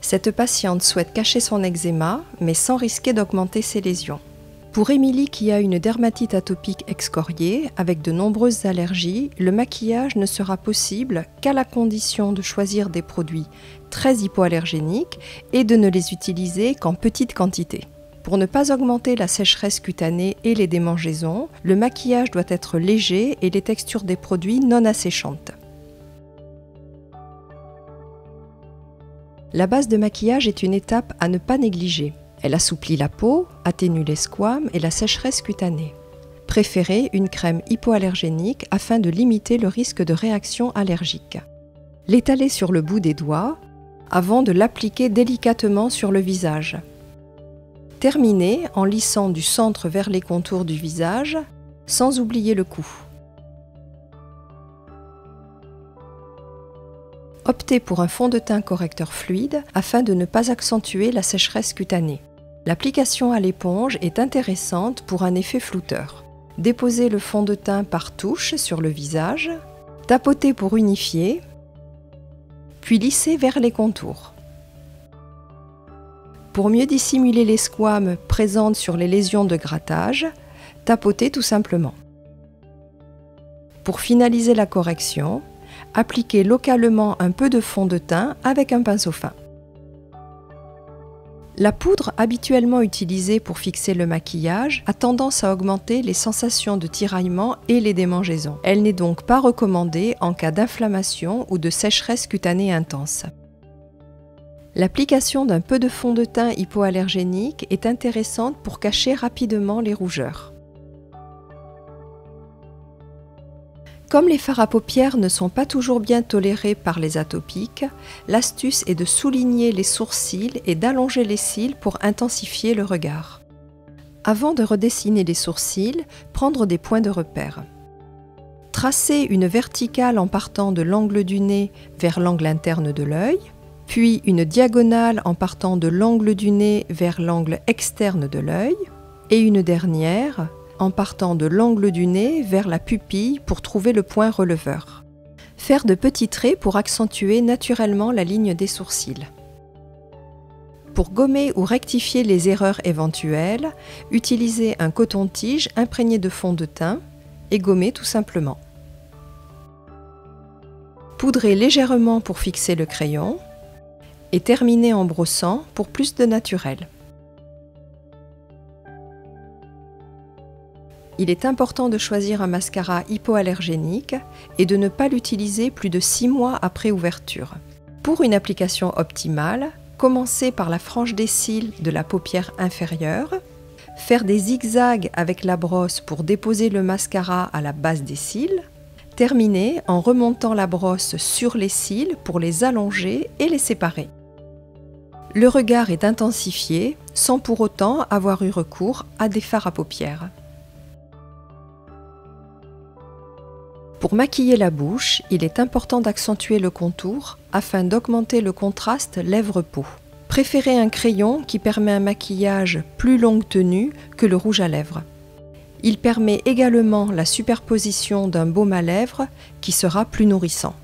Cette patiente souhaite cacher son eczéma, mais sans risquer d'augmenter ses lésions. Pour Émilie qui a une dermatite atopique excoriée avec de nombreuses allergies, le maquillage ne sera possible qu'à la condition de choisir des produits très hypoallergéniques et de ne les utiliser qu'en petite quantité. Pour ne pas augmenter la sécheresse cutanée et les démangeaisons, le maquillage doit être léger et les textures des produits non asséchantes. La base de maquillage est une étape à ne pas négliger. Elle assouplit la peau, atténue les squames et la sécheresse cutanée. Préférez une crème hypoallergénique afin de limiter le risque de réaction allergique. L'étaler sur le bout des doigts avant de l'appliquer délicatement sur le visage. Terminez en lissant du centre vers les contours du visage, sans oublier le cou. Optez pour un fond de teint correcteur fluide afin de ne pas accentuer la sécheresse cutanée. L'application à l'éponge est intéressante pour un effet flouteur. Déposez le fond de teint par touche sur le visage, tapotez pour unifier, puis lissez vers les contours. Pour mieux dissimuler les squames présentes sur les lésions de grattage, tapotez tout simplement. Pour finaliser la correction, appliquez localement un peu de fond de teint avec un pinceau fin. La poudre habituellement utilisée pour fixer le maquillage a tendance à augmenter les sensations de tiraillement et les démangeaisons. Elle n'est donc pas recommandée en cas d'inflammation ou de sécheresse cutanée intense. L'application d'un peu de fond de teint hypoallergénique est intéressante pour cacher rapidement les rougeurs. Comme les fards à paupières ne sont pas toujours bien tolérés par les atopiques, l'astuce est de souligner les sourcils et d'allonger les cils pour intensifier le regard. Avant de redessiner les sourcils, prendre des points de repère. Tracez une verticale en partant de l'angle du nez vers l'angle interne de l'œil, puis une diagonale en partant de l'angle du nez vers l'angle externe de l'œil, et une dernière en partant de l'angle du nez vers la pupille pour trouver le point releveur. Faire de petits traits pour accentuer naturellement la ligne des sourcils. Pour gommer ou rectifier les erreurs éventuelles, utilisez un coton-tige imprégné de fond de teint et gommez tout simplement. Poudrez légèrement pour fixer le crayon et terminez en brossant pour plus de naturel. Il est important de choisir un mascara hypoallergénique et de ne pas l'utiliser plus de 6 mois après ouverture. Pour une application optimale, commencez par la frange des cils de la paupière inférieure, faire des zigzags avec la brosse pour déposer le mascara à la base des cils, terminez en remontant la brosse sur les cils pour les allonger et les séparer. Le regard est intensifié sans pour autant avoir eu recours à des fards à paupières. Pour maquiller la bouche, il est important d'accentuer le contour afin d'augmenter le contraste lèvres-peau. Préférez un crayon qui permet un maquillage plus longue tenue que le rouge à lèvres. Il permet également la superposition d'un baume à lèvres qui sera plus nourrissant.